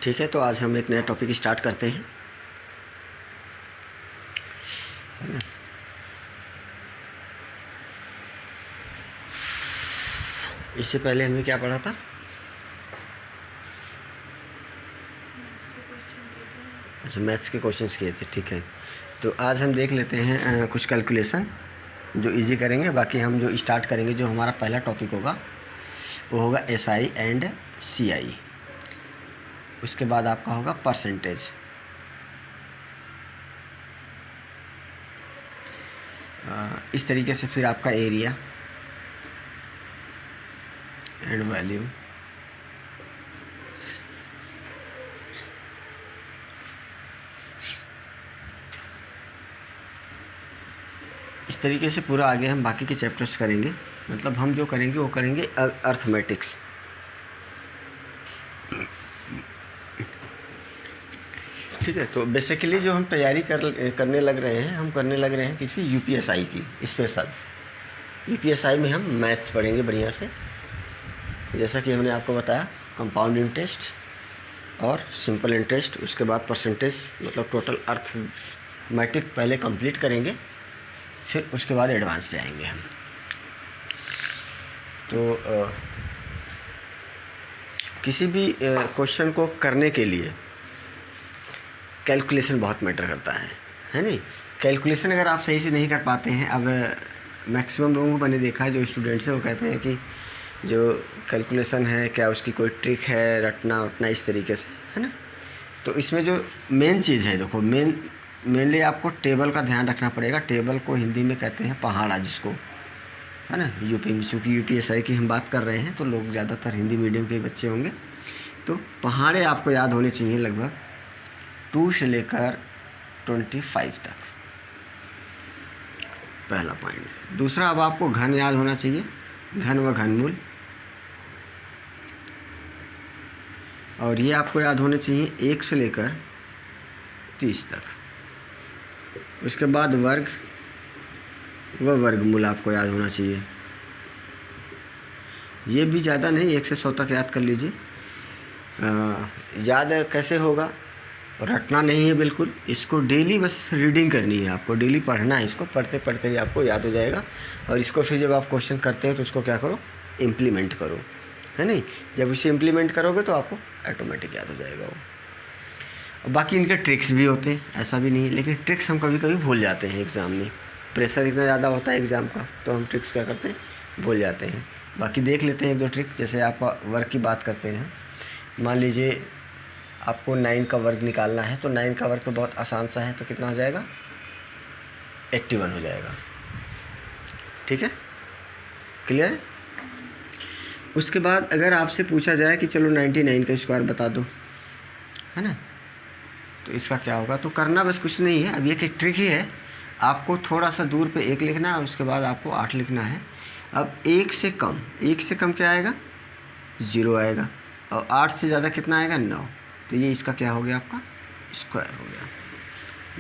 ठीक है, तो आज हम एक नया टॉपिक स्टार्ट करते हैं, है ना। इससे पहले हमने क्या पढ़ा था? अच्छा, मैथ्स के क्वेश्चंस किए थे। ठीक है, तो आज हम देख लेते हैं कुछ कैलकुलेशन जो इजी करेंगे। बाकी हम जो स्टार्ट करेंगे, जो हमारा पहला टॉपिक होगा वो होगा SI एंड CI। उसके बाद आपका होगा परसेंटेज। इस तरीके से फिर आपका एरिया एंड वैल्यू। इस तरीके से पूरा आगे हम बाकी के चैप्टर्स करेंगे। मतलब हम जो करेंगे वो करेंगे अर्थमेटिक्स। ठीक है, तो बेसिकली जो हम तैयारी करने लग रहे हैं, हम करने लग रहे हैं किसी UPSI की स्पेशल। UPSI में हम मैथ्स पढ़ेंगे बढ़िया से, जैसा कि हमने आपको बताया, कंपाउंड इंटरेस्ट और सिंपल इंटरेस्ट। उसके बाद परसेंटेज, मतलब टोटल अर्थमेटिक पहले कंप्लीट करेंगे, फिर उसके बाद एडवांस पे आएंगे हम। तो किसी भी क्वेश्चन को करने के लिए कैलकुलेशन बहुत मैटर करता है नहीं। कैलकुलेशन अगर आप सही से नहीं कर पाते हैं, अब मैक्सिमम लोगों को मैंने देखा है, जो स्टूडेंट्स हैं वो कहते हैं कि जो कैलकुलेशन है क्या उसकी कोई ट्रिक है, रटना उटना इस तरीके से, है ना। तो इसमें जो मेन चीज़ है, देखो मेनली आपको टेबल का ध्यान रखना पड़ेगा। टेबल को हिंदी में कहते हैं पहाड़ा, जिसको, है ना। यूपी में, चूँकि UPSI की हम बात कर रहे हैं तो लोग ज़्यादातर हिंदी मीडियम के बच्चे होंगे, तो पहाड़े आपको याद होने चाहिए लगभग 2 से लेकर 25 तक, पहला पॉइंट। दूसरा, अब आपको घन याद होना चाहिए, घन व घनमूल, और ये आपको याद होने चाहिए 1 से लेकर 30 तक। उसके बाद वर्ग व वर्गमूल आपको याद होना चाहिए। ये भी ज़्यादा नहीं, 1 से 100 तक याद कर लीजिए। याद कैसे होगा? रटना नहीं है बिल्कुल, इसको डेली बस रीडिंग करनी है, आपको डेली पढ़ना है। इसको पढ़ते पढ़ते ही आपको याद हो जाएगा। और इसको फिर जब आप क्वेश्चन करते हो तो उसको क्या करो, इम्प्लीमेंट करो, है नहीं। जब उसे इम्प्लीमेंट करोगे तो आपको ऑटोमेटिक याद हो जाएगा वो। और बाकी इनके ट्रिक्स भी होते हैं, ऐसा भी नहीं है, लेकिन ट्रिक्स हम कभी कभी भूल जाते हैं एग्ज़ाम में। प्रेशर इतना ज़्यादा होता है एग्ज़ाम का, तो हम ट्रिक्स क्या करते हैं, भूल जाते हैं। बाकी देख लेते हैं 1-2 ट्रिक। जैसे आप वर्ग की बात करते हैं, मान लीजिए आपको 9 का वर्ग निकालना है, तो 9 का वर्ग तो बहुत आसान सा है, तो कितना हो जाएगा, 81 हो जाएगा। ठीक है, क्लियर है। उसके बाद अगर आपसे पूछा जाए कि चलो 99 का स्क्वायर बता दो, है ना, तो इसका क्या होगा? तो करना बस कुछ नहीं है, अब ये एक ट्रिक ही है। आपको थोड़ा सा दूर पे 1 लिखना है, उसके बाद आपको 8 लिखना है। अब 1 से कम क्या आएगा, 0 आएगा, और 8 से ज़्यादा कितना आएगा, 9। तो ये इसका क्या हो गया, आपका स्क्वायर हो गया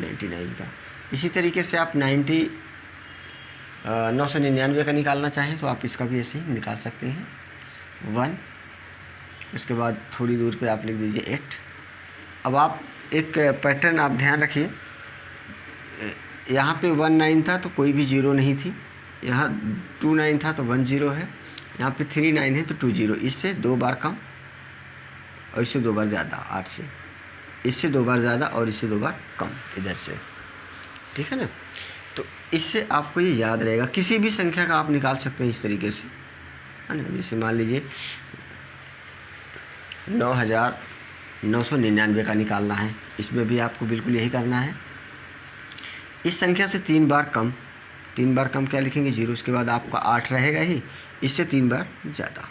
99 का। इसी तरीके से आप 999 का निकालना चाहें तो आप इसका भी ऐसे ही निकाल सकते हैं, 1। उसके बाद थोड़ी दूर पे आप लिख दीजिए 8। अब आप एक पैटर्न आप ध्यान रखिए, यहाँ पे 19 था तो कोई भी 0 नहीं थी, यहाँ 29 था तो 1 0 है, यहाँ पे 39 है तो 2 0। इससे 2 बार कम और इससे 2 बार ज़्यादा, 8 से, इससे 2 बार ज़्यादा और इससे 2 बार कम इधर से। ठीक है ना, तो इससे आपको ये याद रहेगा। किसी भी संख्या का आप निकाल सकते हैं इस तरीके से, है ना। जैसे मान लीजिए 9999 का निकालना है, इसमें भी आपको बिल्कुल यही करना है। इस संख्या से 3 बार कम, 3 बार कम क्या लिखेंगे, 0। उसके बाद आपका 8 रहेगा ही, इससे 3 बार ज़्यादा,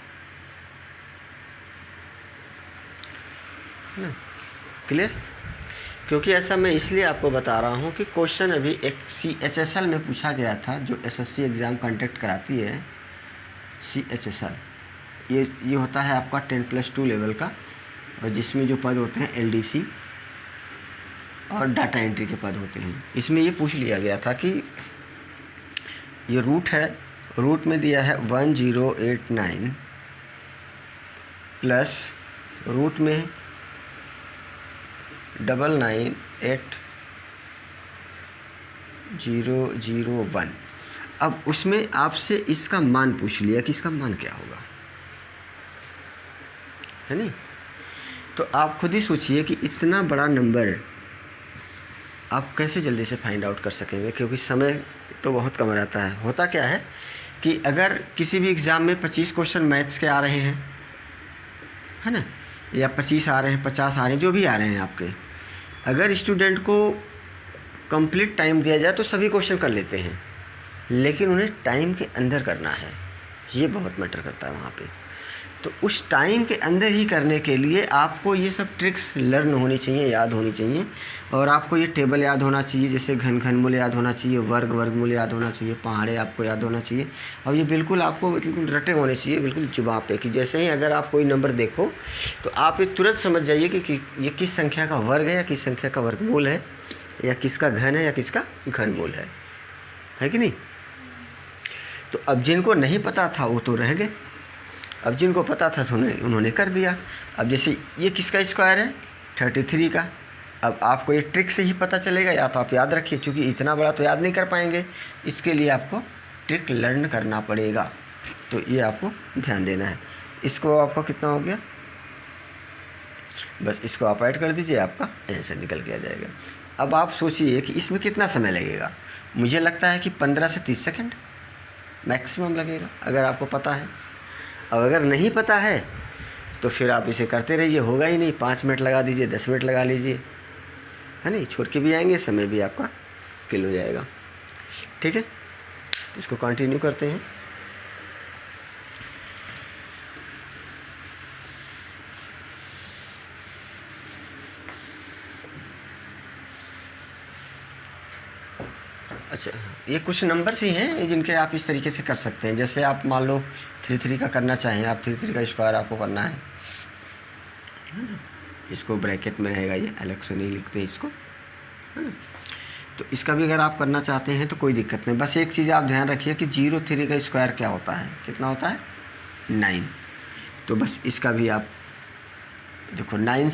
है ना। क्लियर? क्योंकि ऐसा मैं इसलिए आपको बता रहा हूँ कि क्वेश्चन अभी एक CHSL में पूछा गया था, जो SSC एग्ज़ाम कंडक्ट कराती है, CHSL। ये होता है आपका 10+2 लेवल का, और जिसमें जो पद होते हैं LDC और डाटा एंट्री के पद होते हैं। इसमें ये पूछ लिया गया था कि ये रूट है, रूट में दिया है 1089 प्लस रूट में 998001। अब उसमें आपसे इसका मान पूछ लिया कि इसका मान क्या होगा, है नहीं। तो आप खुद ही सोचिए कि इतना बड़ा नंबर आप कैसे जल्दी से फाइंड आउट कर सकेंगे, क्योंकि समय तो बहुत कम रहता है। होता क्या है कि अगर किसी भी एग्ज़ाम में 25 क्वेश्चन मैथ्स के आ रहे हैं, है ना, या 25 आ रहे हैं, 50 आ रहे हैं, जो भी आ रहे हैं आपके, अगर स्टूडेंट को कंप्लीट टाइम दिया जाए तो सभी क्वेश्चन कर लेते हैं, लेकिन उन्हें टाइम के अंदर करना है, ये बहुत मैटर करता है वहाँ पे। तो उस टाइम के अंदर ही करने के लिए आपको ये सब ट्रिक्स लर्न होनी चाहिए, याद होनी चाहिए। और आपको ये टेबल याद होना चाहिए, जैसे घन घनमूल याद होना चाहिए, वर्ग वर्गमूल याद होना चाहिए, पहाड़े आपको याद होना चाहिए। और ये बिल्कुल आपको बिल्कुल रटे होने चाहिए, बिल्कुल जुबान पे, कि जैसे ही अगर आप कोई नंबर देखो तो आप ये तुरंत समझ जाइए कि ये किस संख्या का वर्ग है या किस संख्या का वर्गमूल है, या किसका घन है या किसका घनमूल है कि नहीं। तो अब जिनको नहीं पता था वो तो रह गए, अब जिनको पता था तो उन्होंने कर दिया। अब जैसे ये किसका स्क्वायर है, 33 का। अब आपको ये ट्रिक से ही पता चलेगा, या तो आप याद रखिए, क्योंकि इतना बड़ा तो याद नहीं कर पाएंगे, इसके लिए आपको ट्रिक लर्न करना पड़ेगा। तो ये आपको ध्यान देना है। इसको आपका कितना हो गया, बस इसको आप ऐड कर दीजिए, आपका आंसर निकल के आ जाएगा। अब आप सोचिए कि इसमें कितना समय लगेगा। मुझे लगता है कि 15 से 30 सेकंड मैक्सिमम लगेगा, अगर आपको पता है। अब अगर नहीं पता है तो फिर आप इसे करते रहिए, होगा ही नहीं। 5 मिनट लगा दीजिए, 10 मिनट लगा लीजिए, है नहीं, छोड़ के भी आएंगे, समय भी आपका किल हो जाएगा। ठीक है, तो इसको कंटिन्यू करते हैं। अच्छा, ये कुछ नंबर्स ही हैं जिनके आप इस तरीके से कर सकते हैं। जैसे आप मान लो 33 का करना चाहें, आप 33 का स्क्वायर आपको करना है ना, इसको ब्रैकेट में रहेगा, ये अलग से नहीं लिखते इसको, है ना। तो इसका भी अगर आप करना चाहते हैं तो कोई दिक्कत नहीं। बस एक चीज़ आप ध्यान रखिए कि 03 का स्क्वायर क्या होता है, कितना होता है, 9। तो बस इसका भी आप देखो, 9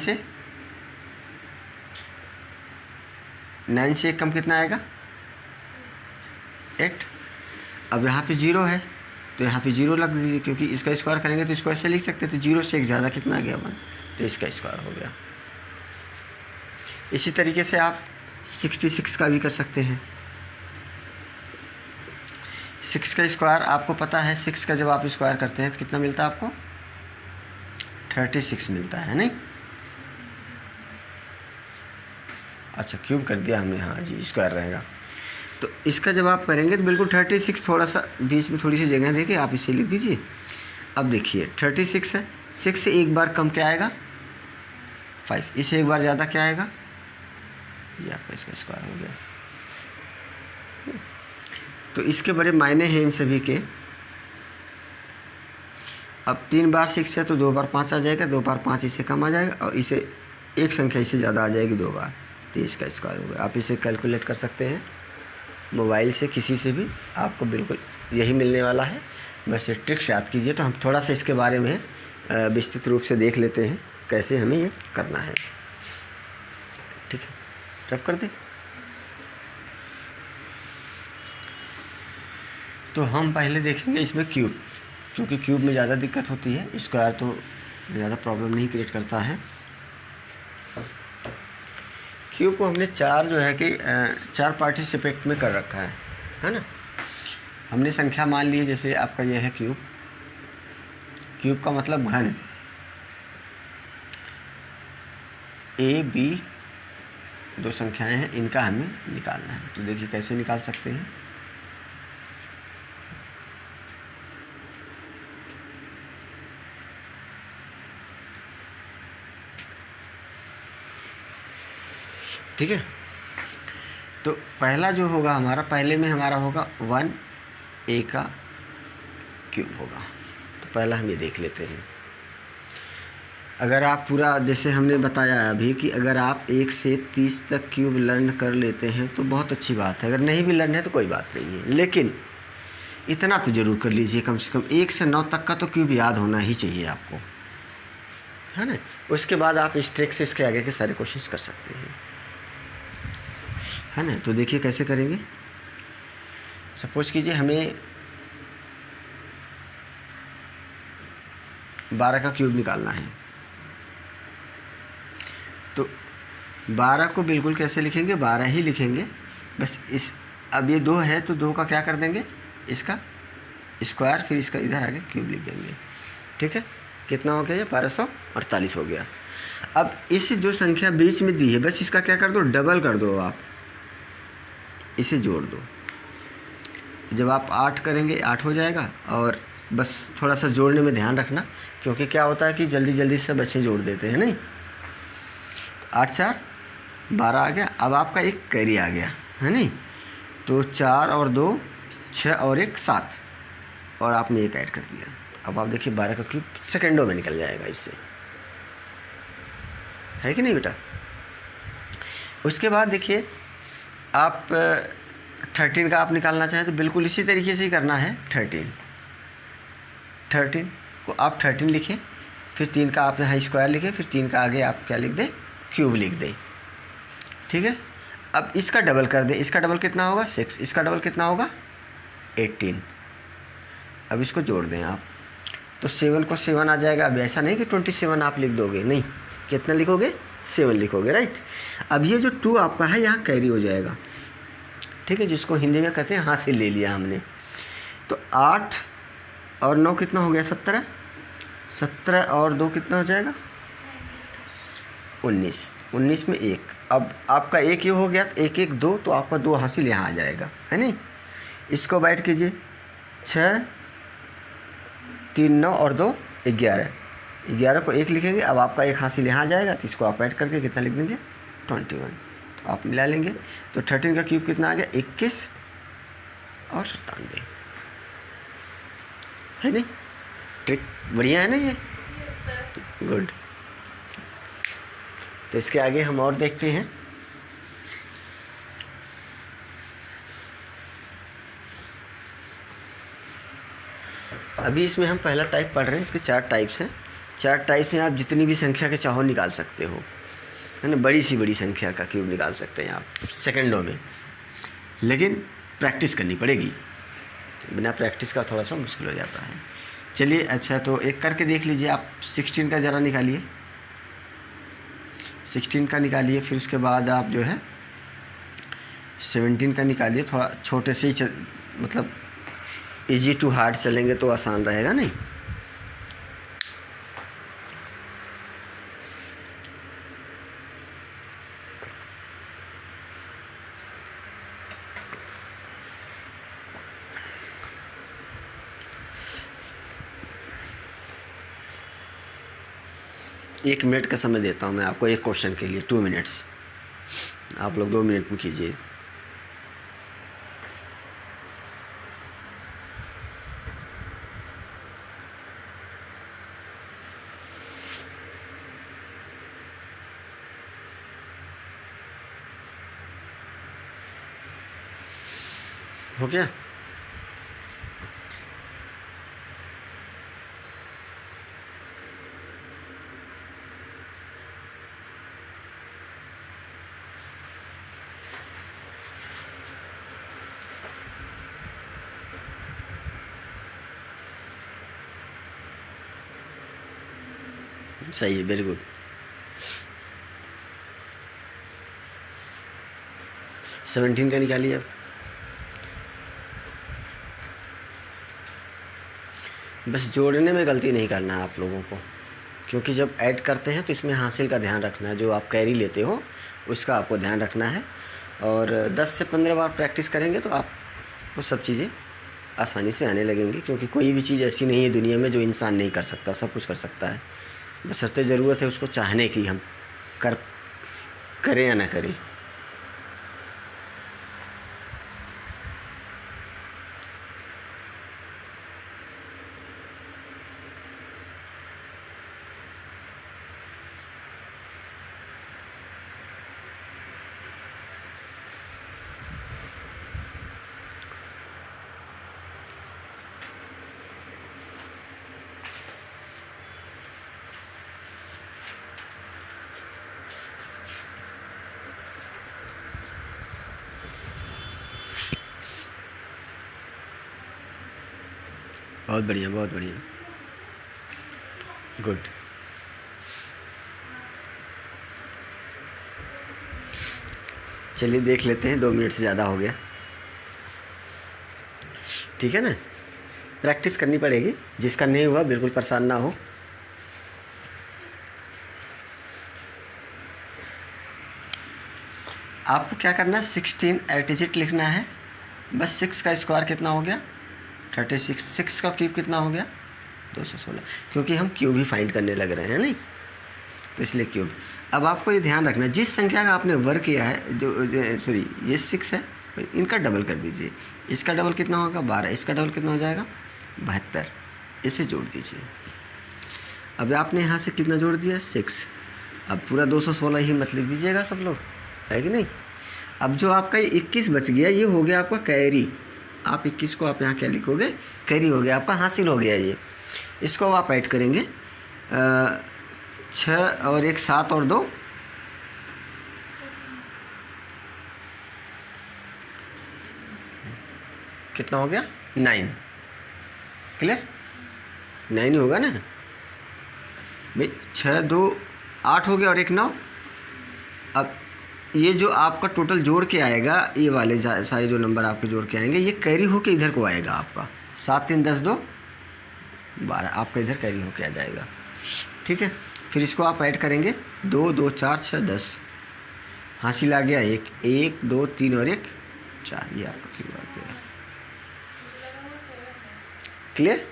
से एक कम कितना आएगा, 8। अब यहाँ पे 0 है तो यहाँ पे 0 लग दीजिए, क्योंकि इसका स्क्वायर करेंगे तो इसको ऐसे लिख सकते हैं। तो 0 से एक ज़्यादा कितना आ गया 1, तो इसका स्क्वायर हो गया। इसी तरीके से आप 66 का भी कर सकते हैं। 6 का स्क्वायर आपको पता है, 6 का जब आप स्क्वायर करते हैं तो कितना मिलता है आपको, 36 मिलता है नहीं। अच्छा, क्यूब कर दिया हमने, हाँ जी, स्क्वायर रहेगा। तो इसका जब आप करेंगे तो बिल्कुल 36, थोड़ा सा बीच में थोड़ी सी जगह देके आप इसे लिख दीजिए। अब देखिए 36 है, 6 से एक बार कम क्या आएगा, 5। इसे एक बार ज़्यादा क्या आएगा, ये आपका इसका स्क्वायर हो गया। तो इसके बड़े मायने हैं इन सभी के। अब 3 बार 6 है तो 2 बार 5 आ जाएगा, 2 बार 5 इससे कम आ जाएगा, और इसे एक संख्या इससे ज़्यादा आ जाएगी 2 बार, तो इसका स्क्वायर हो गया। आप इसे कैलकुलेट कर सकते हैं मोबाइल से, किसी से भी, आपको बिल्कुल यही मिलने वाला है। बस ये ट्रिक्स याद कीजिए। तो हम थोड़ा सा इसके बारे में विस्तृत रूप से देख लेते हैं कैसे हमें ये करना है। ठीक है, रफ कर दें। तो हम पहले देखेंगे इसमें क्यूब, क्योंकि क्यूब में ज़्यादा दिक्कत होती है, स्क्वायर तो ज़्यादा प्रॉब्लम नहीं क्रिएट करता है। क्यूब को हमने 4 जो है कि 4 पार्टिसिपेट में कर रखा है ना। हमने संख्या मान ली है, जैसे आपका यह है क्यूब। क्यूब का मतलब घन, ए बी 2 संख्याएं हैं, इनका हमें निकालना है। तो देखिए कैसे निकाल सकते हैं। ठीक है, तो पहला जो होगा हमारा, पहले में हमारा होगा 1a का क्यूब होगा। तो पहला हम ये देख लेते हैं। अगर आप पूरा, जैसे हमने बताया अभी कि अगर आप 1 से 30 तक क्यूब लर्न कर लेते हैं तो बहुत अच्छी बात है। अगर नहीं भी लर्न है तो कोई बात नहीं है, लेकिन इतना तो ज़रूर कर लीजिए, कम से कम 1 से 9 तक का तो क्यूब याद होना ही चाहिए आपको, है ना। उसके बाद आप इस ट्रिक से इसके आगे के सारे क्वेश्चंस कर सकते हैं, है ना। तो देखिए कैसे करेंगे। सपोज कीजिए हमें 12 का क्यूब निकालना है, तो 12 को बिल्कुल कैसे लिखेंगे, 12 ही लिखेंगे बस। इस अब ये 2 है तो 2 का क्या कर देंगे, इसका स्क्वायर, फिर इसका इधर आगे क्यूब लिख देंगे। ठीक है, कितना हो गया ये 1248 हो गया। अब इस जो संख्या बीच में दी है बस इसका क्या कर दो, डबल कर दो, आप इसे जोड़ दो। जब आप 8 करेंगे 8 हो जाएगा, और बस थोड़ा सा जोड़ने में ध्यान रखना, क्योंकि क्या होता है कि जल्दी जल्दी से बच्चे जोड़ देते हैं नहीं। 8 4 12 आ गया। अब आपका एक कैरी आ गया है नहीं, तो 4 और 2 6 और 1 7, और आपने एक ऐड कर दिया। अब आप देखिए 12 का क्यूब सेकेंडों में निकल जाएगा इससे, है कि नहीं बेटा। उसके बाद देखिए आप 13 का आप निकालना चाहें तो बिल्कुल इसी तरीके से ही करना है। 13 को आप 13 लिखें, फिर 3 का आप यहाँ स्क्वायर लिखें, फिर 3 का आगे आप क्या लिख दें, क्यूब लिख दें। ठीक है, अब इसका डबल कर दें। इसका डबल कितना होगा 6, इसका डबल कितना होगा 18। अब इसको जोड़ दें आप, तो 7 को 7 आ जाएगा। अब ऐसा नहीं कि 27 आप लिख दोगे, नहीं, कितना लिखोगे 7 लिखोगे, राइट। अब ये जो 2 आपका है यहाँ कैरी हो जाएगा, ठीक है, जिसको हिंदी में कहते हैं हासिल ले लिया हमने। तो 8 और 9 कितना हो गया 17, 17 और 2 कितना हो जाएगा 19, 19 में 1। अब आपका 1 ये हो गया, 1 1 2, तो आपका 2 हासिल यहाँ आ जाएगा, है नहीं। इसको बैठ कीजिए, 6 3 9 और 2 11, 11 को 1 लिखेंगे। अब आपका 1 हासिल यहाँ आ जाएगा, तो इसको आप ऐड करके कितना लिख देंगे 21, तो आप मिला लेंगे। तो 13 का क्यूब कितना आ गया 21 और 97, है नहीं। ट्रिक बढ़िया है ना ये, गुड। तो इसके आगे हम और देखते हैं। अभी इसमें हम पहला टाइप पढ़ रहे हैं, इसके 4 टाइप्स हैं। 4 टाइप्स में आप जितनी भी संख्या के चाहो निकाल सकते हो, है ना। बड़ी सी बड़ी संख्या का क्यूब निकाल सकते हैं आप सेकंडों में, लेकिन प्रैक्टिस करनी पड़ेगी, बिना प्रैक्टिस का थोड़ा सा मुश्किल हो जाता है। चलिए अच्छा, तो एक करके देख लीजिए आप। 16 का ज़रा निकालिए, 16 का निकालिए, फिर उसके बाद आप जो है 17 का निकालिए। थोड़ा छोटे से ही मतलब इजी टू हार्ड चलेंगे तो आसान रहेगा नहीं। एक मिनट का समय देता हूँ मैं आपको एक क्वेश्चन के लिए, 2 मिनट्स। आप लोग 2 मिनट में कीजिए। हो गया? सही है, वेरी गुड। 17 का निकालिए अब। बस जोड़ने में गलती नहीं करना है आप लोगों को, क्योंकि जब ऐड करते हैं तो इसमें हासिल का ध्यान रखना है। जो आप कैरी लेते हो उसका आपको ध्यान रखना है, और 10 से 15 बार प्रैक्टिस करेंगे तो आप वो सब चीज़ें आसानी से आने लगेंगी। क्योंकि कोई भी चीज़ ऐसी नहीं है दुनिया में जो इंसान नहीं कर सकता, सब कुछ कर सकता है। बशर्ते ज़रूरत है उसको चाहने की, हम करें या ना करें। बहुत बढ़िया, बहुत बढ़िया, गुड। चलिए देख लेते हैं, 2 मिनट से ज़्यादा हो गया, ठीक है ना। प्रैक्टिस करनी पड़ेगी, जिसका नहीं हुआ बिल्कुल परेशान ना हो। आपको क्या करना है, 16 एट लिखना है बस। 6 का स्क्वायर कितना हो गया, 36। 6 का क्यूब कितना हो गया, 216, क्योंकि हम क्यूब ही फाइंड करने लग रहे हैं नहीं, तो इसलिए क्यूब। अब आपको ये ध्यान रखना, जिस संख्या का आपने वर्क किया है, जो सॉरी ये 6 है, इनका डबल कर दीजिए। इसका डबल कितना होगा, 12। इसका डबल कितना हो जाएगा, 72। इसे जोड़ दीजिए। अब आपने यहाँ से कितना जोड़ दिया, 6। अब पूरा 216 ही मत लिख दीजिएगा सब लोग, है कि नहीं। अब जो आपका ये 21 बच गया, ये हो गया आपका कैरी। आप 21 को आप यहाँ क्या लिखोगे, कैरी हो गया आपका, हासिल हो गया ये। इसको आप ऐड करेंगे, 6 और 1 7 और 2 कितना हो गया, 9। क्लियर, 9 ही होगा ना भाई। 6 2 8 हो गया और 1 9। अब ये जो आपका टोटल जोड़ के आएगा, ये वाले सारे जो नंबर आपके जोड़ के आएंगे, ये कैरी होके इधर को आएगा आपका। 7 3 10 2 12 आपका इधर कैरी होके आ जाएगा, ठीक है। फिर इसको आप ऐड करेंगे, 2 2 4 6 10, हासिल आ गया 1 1 2 3 और 1 4, ये आपका क्यूब आ गया। क्लियर,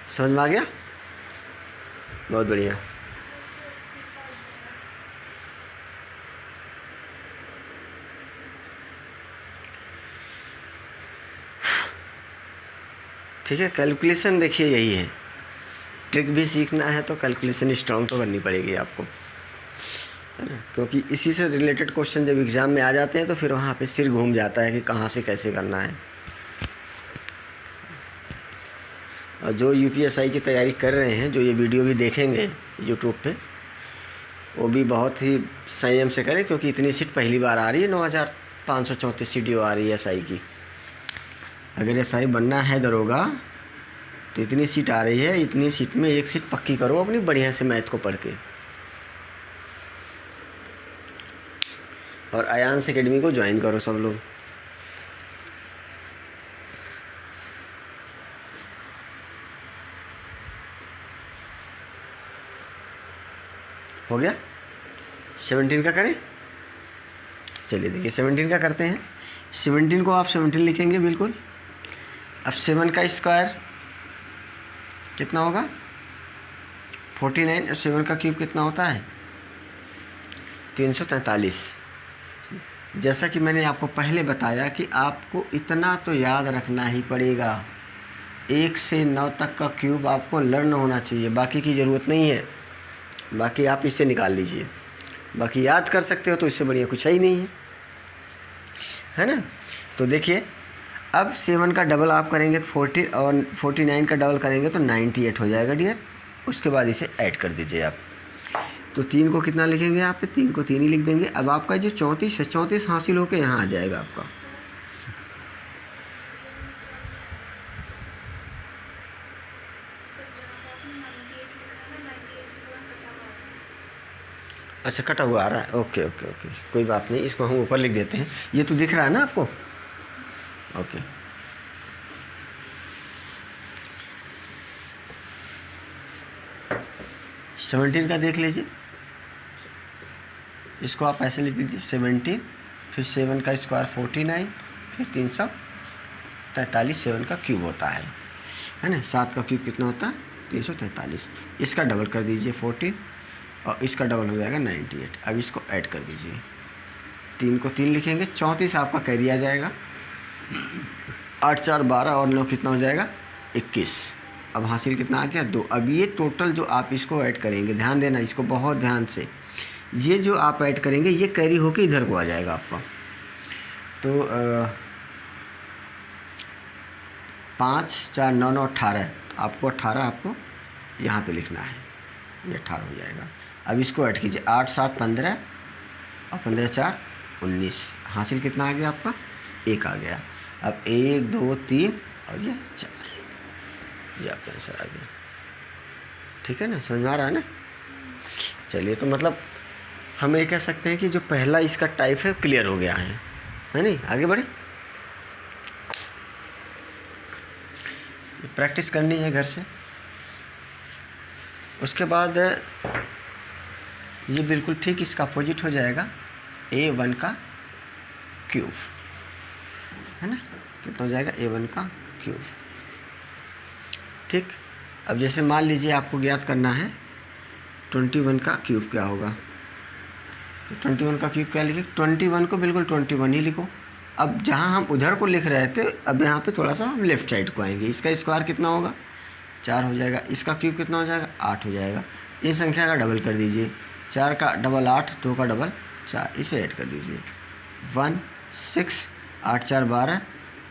समझ में आ गया, बहुत बढ़िया। ठीक है, कैलकुलेशन देखिए यही है, ट्रिक भी सीखना है तो कैलकुलेशन स्ट्रॉन्ग तो करनी पड़ेगी आपको, है ना। क्योंकि इसी से रिलेटेड क्वेश्चन जब एग्ज़ाम में आ जाते हैं तो फिर वहाँ पे सिर घूम जाता है कि कहाँ से कैसे करना है। और जो यूपीएसआई की तैयारी कर रहे हैं, जो ये वीडियो भी देखेंगे यूट्यूब पे, वो भी बहुत ही संयम से करें, क्योंकि इतनी सीट पहली बार आ रही है। 9534 सीट आ रही है एसआई की। अगर एसआई बनना है दरोगा तो इतनी सीट आ रही है, इतनी सीट में एक सीट पक्की करो अपनी बढ़िया से मैथ को पढ़ के, और आयांश एकेडमी को ज्वाइन करो सब लोग। हो गया, 17 का करें। चलिए देखिए 17 का करते हैं। 17 को आप 17 लिखेंगे बिल्कुल। अब 7 का स्क्वायर कितना होगा, 49, और 7 का क्यूब कितना होता है, 343। जैसा कि मैंने आपको पहले बताया कि आपको इतना तो याद रखना ही पड़ेगा, 1 से 9 तक का क्यूब आपको लर्न होना चाहिए, बाकी की ज़रूरत नहीं है। बाकी आप इससे निकाल लीजिए, बाकी याद कर सकते हो तो इससे बढ़िया कुछ है ही नहीं है ना। तो देखिए अब 7 का डबल आप करेंगे तो 40, और 49 का डबल करेंगे तो 98 हो जाएगा डियर। उसके बाद इसे ऐड कर दीजिए आप। तो 3 को कितना लिखेंगे आप, 3 को 3 ही लिख देंगे। अब आपका जो 34 है, 34 हासिल होकर यहाँ आ जाएगा आपका। अच्छा, कटा हुआ आ रहा है, ओके ओके ओके, कोई बात नहीं, इसको हम ऊपर लिख देते हैं। ये तो दिख रहा है ना आपको, ओके। सेवनटीन का देख लीजिए, इसको आप ऐसे लिख दीजिए 17, फिर 7 का स्क्वायर 49, फिर 343 7 का क्यूब होता है ना। 7 का क्यूब कितना होता है, 343। इसका डबल कर दीजिए 14, और इसका डबल हो जाएगा 98। अब इसको ऐड कर दीजिए, 3 को 3 लिखेंगे, 34 आपका कैरी आ जाएगा। 8 4 12 और 9 कितना हो जाएगा, 21। अब हासिल कितना आ गया, 2। अब ये टोटल जो आप इसको ऐड करेंगे, ध्यान देना इसको बहुत ध्यान से, ये जो आप ऐड करेंगे ये कैरी होके इधर को आ जाएगा आपका। तो 5 4 9 9 18, तो आपको 18 आपको यहाँ पे लिखना है, ये 18 हो जाएगा। अब इसको ऐड कीजिए, 8 7 15 और 15 4 19। हासिल कितना आ गया आपका, 1 आ गया। अब 1 2 3 और ये 4, ये आपका आंसर आ गया। ठीक है ना, समझ में आ रहा है ना। चलिए, तो मतलब हम ये कह सकते हैं कि जो पहला इसका टाइप है क्लियर हो गया है नहीं। आगे बढ़े, प्रैक्टिस करनी है घर से। उसके बाद ये बिल्कुल ठीक इसका अपोजिट हो जाएगा, A1 का क्यूब, है ना। कितना हो जाएगा, A1 का क्यूब। ठीक, अब जैसे मान लीजिए आपको ज्ञात करना है 21 का क्यूब क्या होगा, तो 21 का क्यूब क्या लिखे, 21 को बिल्कुल 21 ही लिखो। अब जहाँ हम उधर को लिख रहे थे, अब यहाँ पे थोड़ा सा हम लेफ़्ट साइड को आएंगे। इसका स्क्वायर कितना होगा, 4 हो जाएगा। इसका क्यूब कितना हो जाएगा, 8 हो जाएगा। इन संख्या का डबल कर दीजिए, 4 का डबल 8, 2 का डबल 4, इसे ऐड कर दीजिए। 1 6, 8 4 12,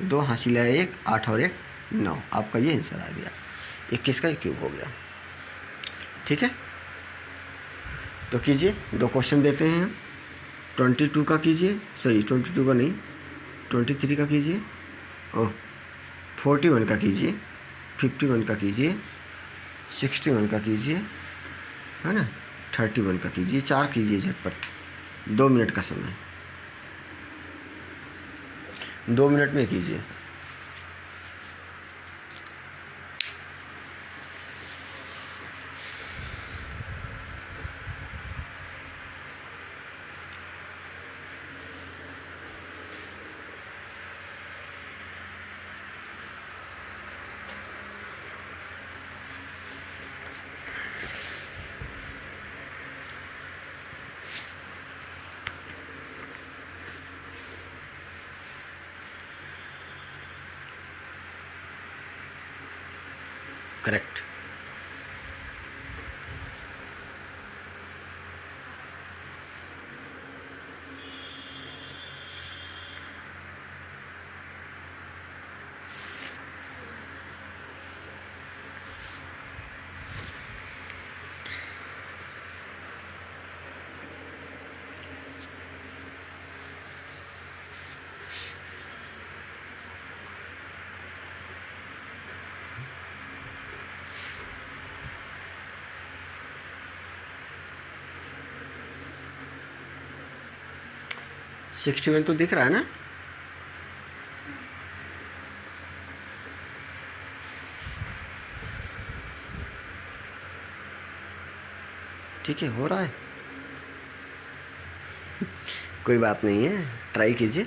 2 हासिल है 1, 8 और 1 9। आपका ये आंसर आ गया, 21 का क्यूब हो गया। ठीक है, तो कीजिए, 2 क्वेश्चन देते हैं हम। 22 का कीजिए, सॉरी 22 का नहीं, 23 का कीजिए, ओह 41 का कीजिए, 51 का कीजिए, 61 का कीजिए, है ना, 31 का कीजिए। 4 कीजिए झटपट, 2 मिनट का समय, 2 मिनट में कीजिए। करेक्ट। सिक्सटी वन तो दिख रहा है ना। ठीक है, हो रहा है, कोई बात नहीं है, ट्राई कीजिए।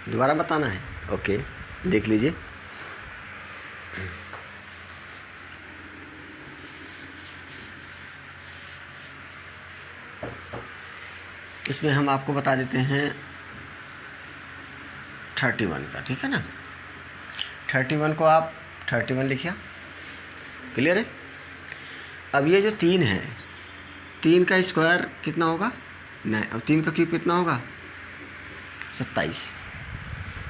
दोबारा बताना है, ओके, देख लीजिए। इसमें हम आपको बता देते हैं 31 का, ठीक है ना। 31 को आप 31 लिखिए, क्लियर है। अब ये जो 3 है, 3 का स्क्वायर कितना होगा 9, अब 3 का क्यूब कितना होगा 27,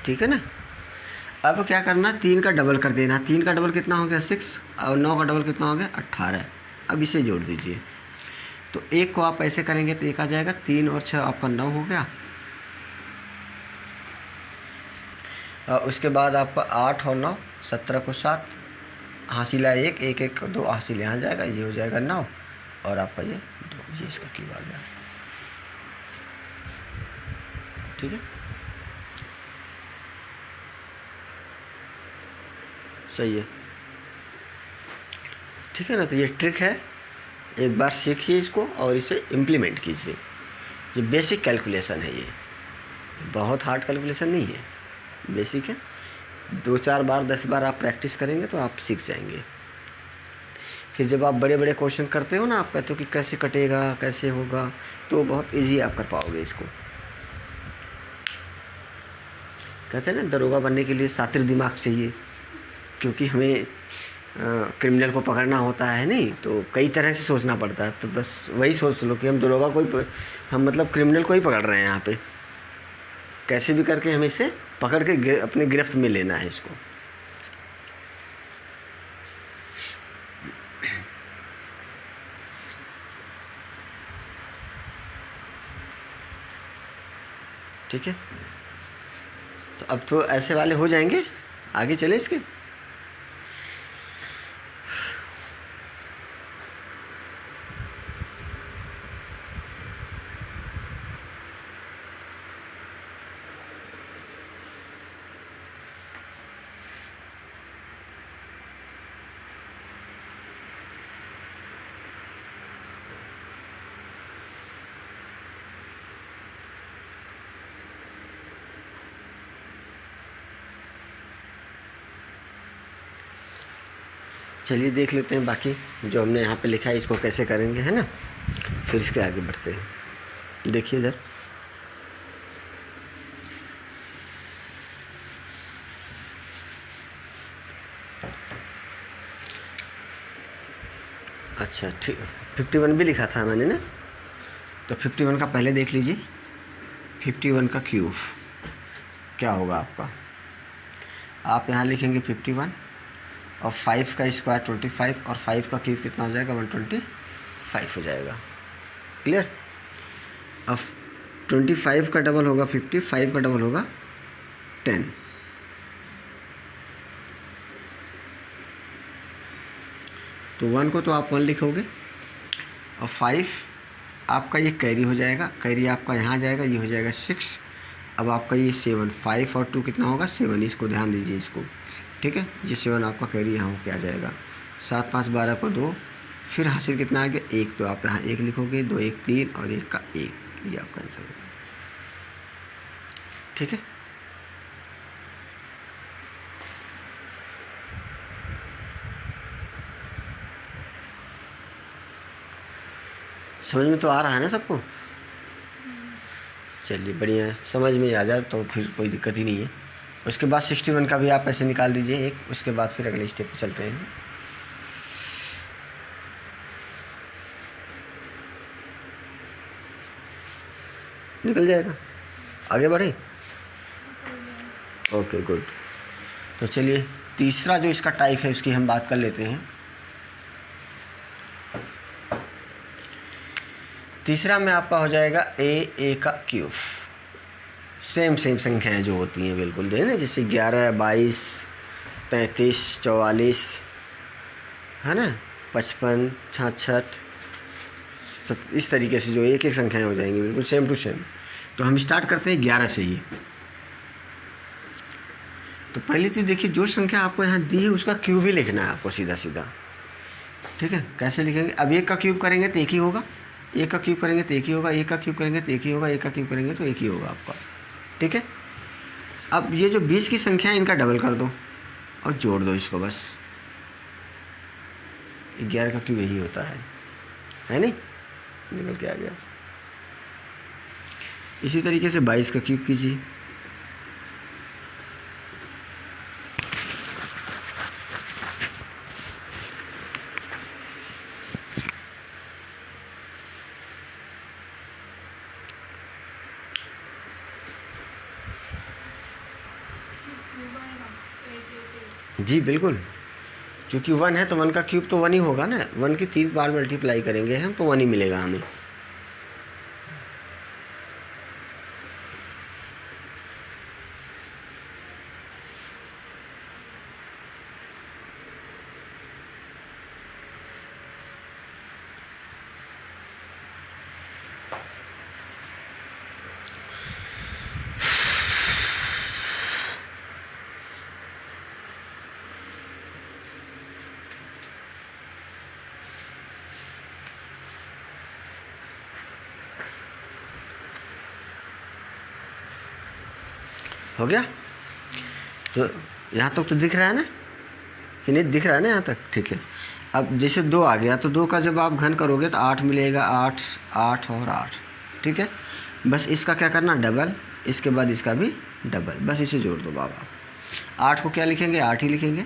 ठीक है ना। अब क्या करना, 3 का डबल कर देना। 3 का डबल कितना हो गया 6, और 9 का डबल कितना हो गया 18। अब इसे जोड़ दीजिए, तो 1 को आप ऐसे करेंगे तो 1 आ जाएगा, 3 और 6 आपका 9 हो गया। और उसके बाद आपका 8 और 9, 17 को 7, हासिला 1, 1 1 2 हासिल यहाँ जाएगा, ये हो जाएगा 9, और आपका ये 2, ये इसका क्यूब आ गया। ठीक है, सही है, ठीक है ना। तो ये ट्रिक है, एक बार सीखिए इसको और इसे इम्प्लीमेंट कीजिए। ये बेसिक कैलकुलेशन है, ये बहुत हार्ड कैलकुलेशन नहीं है, बेसिक है। 2-4 बार 10 बार आप प्रैक्टिस करेंगे तो आप सीख जाएंगे। फिर जब आप बड़े बड़े क्वेश्चन करते हो ना, आप कहते हो कि कैसे कटेगा, कैसे होगा, तो बहुत इजी आप कर पाओगे इसको। कहते हैं ना, दरोगा बनने के लिए शातिर दिमाग चाहिए, क्योंकि हमें क्रिमिनल को पकड़ना होता है नहीं, तो कई तरह से सोचना पड़ता है। तो बस वही सोच लो कि हम दरोगा हम मतलब क्रिमिनल को ही पकड़ रहे हैं यहाँ पे, कैसे भी करके हमें इसे पकड़ के अपने गिरफ्त में लेना है इसको। ठीक है, तो अब तो ऐसे वाले हो जाएंगे, आगे चले इसके। चलिए देख लेते हैं बाकी जो हमने यहाँ पे लिखा है इसको कैसे करेंगे, है ना, फिर इसके आगे बढ़ते हैं। देखिए इधर, अच्छा ठीक, 51 भी लिखा था मैंने ना, तो 51 का पहले देख लीजिए। 51 का क्यूब क्या होगा आपका, आप यहाँ लिखेंगे 51 और 5 का स्क्वायर 25 और 5 का क्यूब कितना हो जाएगा 125 हो जाएगा। क्लियर। अब 25 का डबल होगा 50, 5 का डबल होगा 10। तो 1 को तो आप 1 लिखोगे और 5 आपका ये कैरी हो जाएगा, कैरी आपका यहाँ जाएगा, ये हो जाएगा 6। अब आपका ये 7, 5 और 2 कितना होगा 7, इसको ध्यान दीजिए इसको, ठीक है। ये 7 आपका कैरी यहाँ होके आ जाएगा। 7 5 12 को 2, फिर हासिल कितना आ गया 1, तो आप यहाँ 1 लिखोगे, 2 1 3 और 1 का 1, ये आपका आंसर होगा, ठीक है। समझ में तो आ रहा है ना सबको? चलिए बढ़िया है, समझ में आ जाए तो फिर कोई दिक्कत ही नहीं है। उसके बाद 61 का भी आप ऐसे निकाल दीजिए एक, उसके बाद फिर अगले स्टेप पे चलते हैं। निकल जाएगा, आगे बढ़े। Okay good. तो चलिए तीसरा जो इसका टाइप है उसकी हम बात कर लेते हैं। तीसरा में आपका हो जाएगा ए का क्यूब। सेम संख्याएं जो होती हैं बिल्कुल दे ना, जैसे 11 22 33 44, है ना, 55 66, इस तरीके से जो एक एक संख्याएं हो जाएंगी बिल्कुल सेम टू सेम। तो हम स्टार्ट करते हैं 11 से ही। तो पहली चीज़ देखिए, जो संख्या आपको यहाँ दी है उसका क्यूब ही लिखना है आपको सीधा सीधा, ठीक है। कैसे लिखेंगे, अब 1 का क्यूब करेंगे तो 1 ही होगा, 1 का क्यूब करेंगे तो 1 ही होगा, 1 का क्यूब करेंगे तो 1 ही होगा, 1 का क्यूब करेंगे तो 1 ही होगा आपका, ठीक है। अब ये जो 20 की संख्या है इनका डबल कर दो और जोड़ दो इसको, बस 11 का क्यूब यही होता है नहीं, निकल के आ गया। इसी तरीके से 22 का क्यूब कीजिए, जी बिल्कुल, क्योंकि 1 है तो 1 का क्यूब तो 1 ही होगा ना, 1 की 3 बार मल्टीप्लाई करेंगे हम तो 1 ही मिलेगा हमें। हो गया, तो यहाँ तक तो दिख रहा है ना कि नहीं, दिख रहा है ना यहाँ तक, ठीक है। अब जैसे 2 आ गया तो 2 का जब आप घन करोगे तो 8 मिलेगा, 8 8 और 8, ठीक है। बस इसका क्या करना, डबल, इसके बाद इसका भी डबल, बस इसे जोड़ दो बाबा। 8 को क्या लिखेंगे, 8 ही लिखेंगे।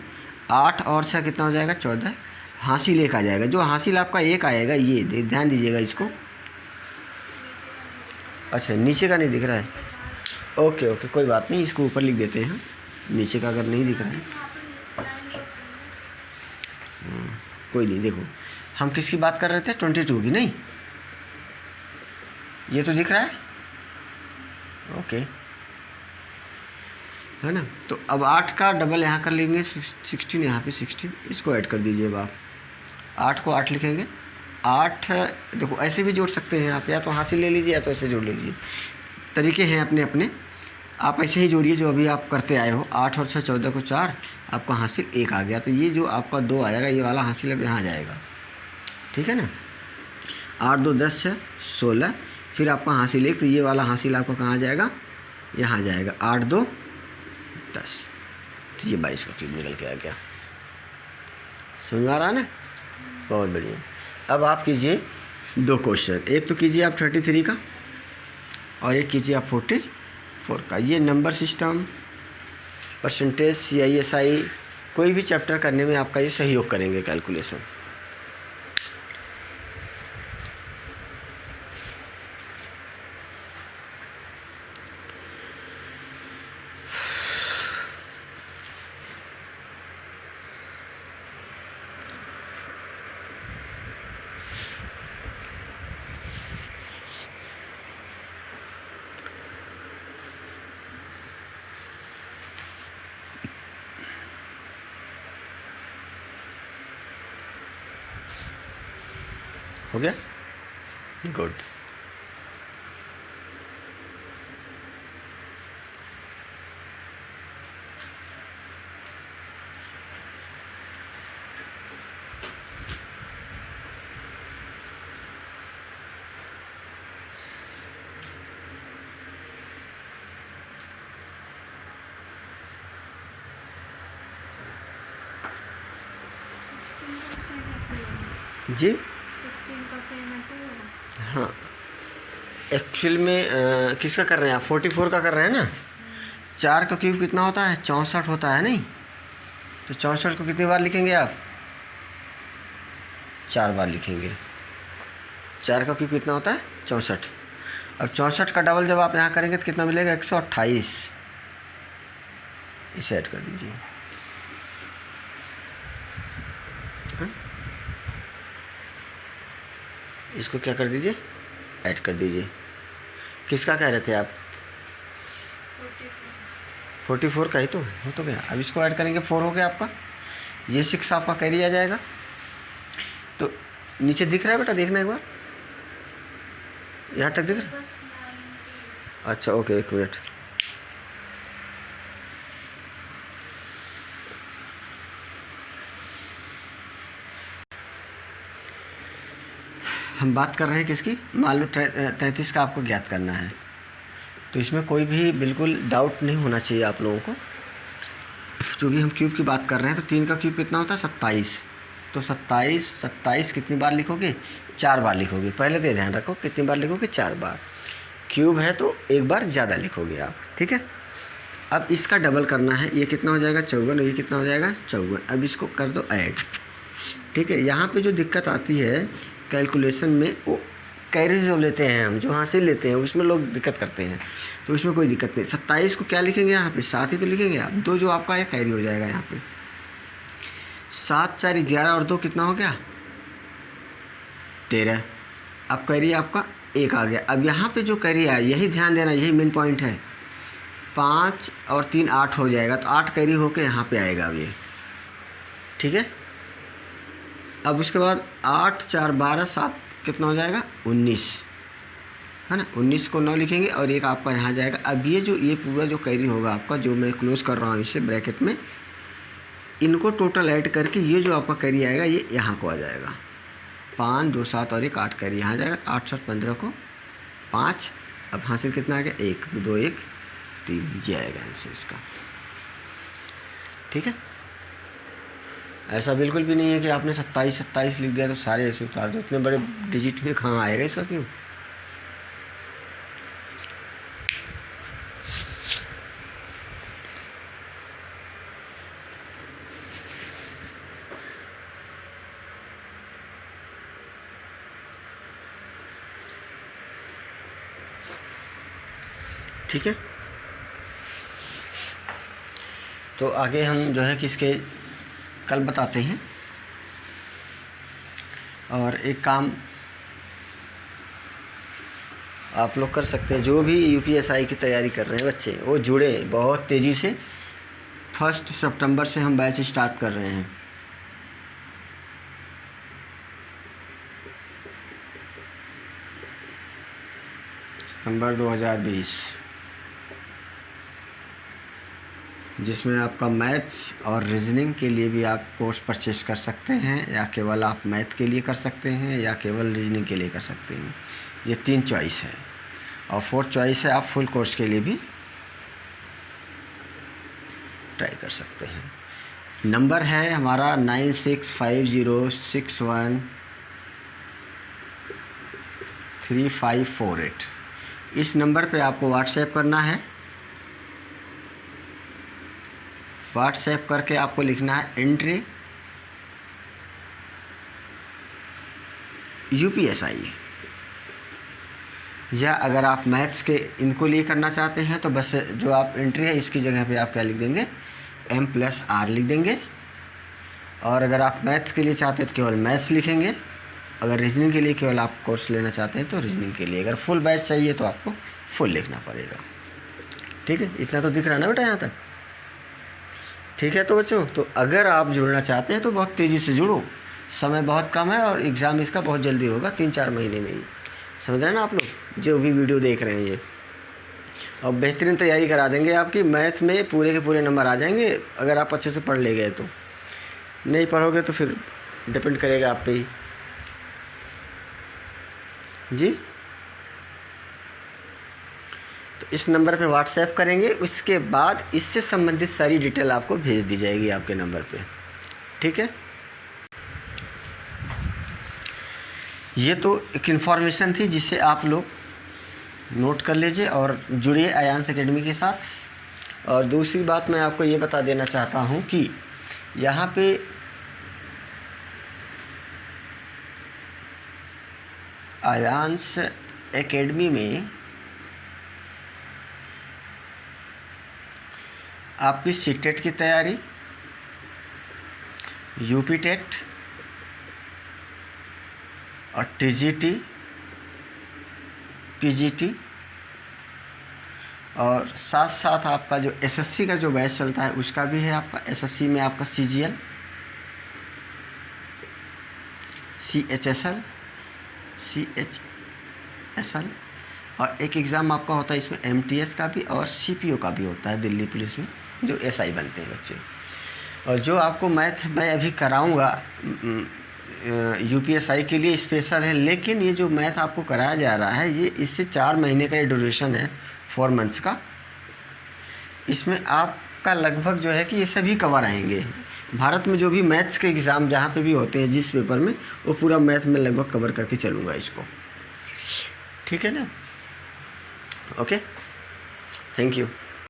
8 और 6 कितना हो जाएगा 14, हासिल 1 आ जाएगा। जो हासिल आपका 1 आएगा ये ध्यान दीजिएगा इसको, अच्छा नीचे का नहीं दिख रहा है, ओके ओके कोई बात नहीं, इसको ऊपर लिख देते हैं, नीचे का अगर नहीं दिख रहा है कोई नहीं। देखो हम किसकी बात कर रहे थे, 22 की, नहीं ये तो दिख रहा है, ओके है ना। तो अब 8 का डबल यहाँ कर लेंगे 16, यहाँ पे 16, इसको ऐड कर दीजिए अब आप 8 को 8 लिखेंगे। 8 देखो ऐसे भी जोड़ सकते हैं आप, या तो हासिल ले लीजिए या तो ऐसे जोड़ लीजिए, तरीके हैं अपने अपने। आप ऐसे ही जोड़िए जो अभी आप करते आए हो। 8 और 6 14 को 4, आपका हासिल 1 आ गया। तो ये जो आपका 2 आएगा, ये वाला हासिल अब यहाँ जाएगा, ठीक है ना। 8 2 10 6 16, फिर आपका हासिल 1, तो ये वाला हासिल आपका कहाँ जाएगा, यहाँ जाएगा। 8 2 10, तो ये 22 का क्यूब निकल के आ गया। समझ में आ रहा है ना, बहुत बढ़िया। अब आप कीजिए 2 क्वेश्चन, एक तो कीजिए आप 33 का और एक कीजिए आप 44 का। ये नंबर सिस्टम, परसेंटेज, CISI, कोई भी चैप्टर करने में आपका ये सहयोग करेंगे कैलकुलेशन। हो गया, गुड। जी 16% ऐसे होगा। हाँ, एक्चुअल में किसका कर रहे हैं आप, 44 का कर रहे हैं ना। 4 का क्यूब कितना होता है, 64 होता है नहीं। तो 64 को कितनी बार लिखेंगे आप, 4 बार लिखेंगे। 4 का क्यूब कितना होता है, 64। अब 64 का डबल जब आप यहाँ करेंगे तो कितना मिलेगा, 128। इसे ऐड कर दीजिए। हाँ? इसको क्या कर दीजिए, ऐड कर दीजिए। किसका कह रहे थे आप, 44 का ही तो हो तो गया। अब इसको ऐड करेंगे, 4 हो गया आपका, ये 6 आपका कैरी आ जाएगा। तो नीचे दिख रहा है बेटा, देखना एक बार, यहाँ तक दिख रहा है। बस लाइन से। अच्छा ओके, एक मिनट। हम बात कर रहे हैं किसकी, मान लो 33 का आपको ज्ञात करना है। तो इसमें कोई भी बिल्कुल डाउट नहीं होना चाहिए आप लोगों को, क्योंकि हम क्यूब की बात कर रहे हैं। तो 3 का क्यूब कितना होता है, 27। तो 27 कितनी बार लिखोगे, 4 बार लिखोगे। पहले तो ध्यान रखो कितनी बार लिखोगे, 4 बार। क्यूब है तो एक बार ज़्यादा लिखोगे आप, ठीक है। अब इसका डबल करना है, ये कितना हो जाएगा 54, ये कितना हो जाएगा 54। अब इसको कर दो ऐड, ठीक है। यहाँ पे जो दिक्कत आती है कैलकुलेशन में, वो कैरी जो लेते हैं हम, जो हासिल लेते हैं, उसमें लोग दिक्कत करते हैं। तो इसमें कोई दिक्कत नहीं। 27 को क्या लिखेंगे यहाँ पे, 7 ही तो लिखेंगे आप। 2 जो आपका है कैरी हो जाएगा यहाँ पे। 7 4 11 और 2 कितना हो गया, 13। अब कैरी आपका 1 आ गया। अब यहाँ पे जो कैरी आया, यही ध्यान देना, यही मेन पॉइंट है। 5 और 3 8 हो जाएगा, तो 8 कैरी होके यहाँ पे आएगा अब ये, ठीक है। अब उसके बाद 8 4 12 7 कितना हो जाएगा, 19, है ना। 19 को 9 लिखेंगे और एक आपका यहाँ जाएगा। अब ये पूरा जो कैरी होगा आपका, जो मैं क्लोज कर रहा हूँ इसे ब्रैकेट में, इनको टोटल ऐड करके ये जो आपका कैरी आएगा ये यहाँ को आ जाएगा। 5 2 7 और 1 8 कैरी यहाँ जाएगा। 8 7 15 को 5। अब हासिल कितना आ गया, 1 2 1 3, ये आएगा आंसर इसका, ठीक है। ऐसा बिल्कुल भी नहीं है कि आपने 27 लिख दिया तो सारे ऐसे उतार दो। इतने बड़े डिजिट में कहाँ आएगा इसका क्यों। ठीक है। तो आगे हम जो है किसके कल बताते हैं। और एक काम आप लोग कर सकते हैं। जो भी यूपीएसआई की तैयारी कर रहे हैं बच्चे, वो जुड़े बहुत तेज़ी से। 1 सितंबर से हम बैच स्टार्ट कर रहे हैं। सितंबर 2020, जिसमें आपका मैथ्स और रीजनिंग के लिए भी आप कोर्स परचेस कर सकते हैं, या केवल आप मैथ के लिए कर सकते हैं, या केवल रीजनिंग के लिए कर सकते हैं। ये 3 चॉइस है, और 4th चॉइस है आप फुल कोर्स के लिए भी ट्राई कर सकते हैं। नंबर है हमारा 9650613548। इस नंबर पे आपको व्हाट्सएप करना है। व्हाट्सएप करके आपको लिखना है एंट्री यूपीएसआई, या अगर आप मैथ्स के इनको लिए करना चाहते हैं तो बस जो आप एंट्री है इसकी जगह पे आप क्या लिख देंगे, M+R लिख देंगे। और अगर आप मैथ्स के लिए चाहते हैं तो केवल मैथ्स लिखेंगे। अगर रीजनिंग के लिए केवल आप कोर्स लेना चाहते हैं तो रीजनिंग के लिए। अगर फुल बैच चाहिए तो आपको फुल लिखना पड़ेगा। ठीक है, इतना तो दिख रहा है ना बेटा यहाँ तक? ठीक है तो बच्चों, तो अगर आप जुड़ना चाहते हैं तो बहुत तेज़ी से जुड़ो। समय बहुत कम है और एग्ज़ाम इसका बहुत जल्दी होगा, 3-4 महीने में ही। समझ रहे हैं ना आप लोग जो भी वीडियो देख रहे हैं ये? और बेहतरीन तैयारी करा देंगे आपकी। मैथ में पूरे के पूरे नंबर आ जाएंगे अगर आप अच्छे से पढ़ ले गए तो। नहीं पढ़ोगे तो फिर डिपेंड करेगा आप पे ही। जी, तो इस नंबर पे व्हाट्सएप करेंगे, उसके बाद इससे संबंधित सारी डिटेल आपको भेज दी जाएगी आपके नंबर पे। ठीक है, ये तो एक इन्फॉर्मेशन थी जिसे आप लोग नोट कर लीजिए और जुड़िए आयांश एकेडमी के साथ। और दूसरी बात मैं आपको ये बता देना चाहता हूँ कि यहाँ पे आयांश एकेडमी में आपकी सीटेट की तैयारी, यूपी टेट और टीजीटी, पीजीटी, और साथ साथ आपका जो एसएससी का जो बैच चलता है उसका भी है आपका। एसएससी में आपका सीजीएल, सीएचएसएल, सीएचएसएल, और एक एग्ज़ाम आपका होता है इसमें एमटीएस का भी और सीपीओ का भी होता है दिल्ली पुलिस में, जो एसआई बनते हैं बच्चे। और जो आपको मैथ मैं अभी कराऊंगा यूपीएसआई के लिए स्पेशल है, लेकिन ये जो मैथ आपको कराया जा रहा है ये इससे 4 महीने का ये ड्यूरेशन है, 4 मंथ्स का। इसमें आपका लगभग जो है कि ये सभी कवर आएंगे। भारत में जो भी मैथ्स के एग्ज़ाम जहाँ पे भी होते हैं जिस पेपर में, वो पूरा मैथ में लगभग कवर करके चलूँगा इसको। ठीक है ना? Okay, thank you.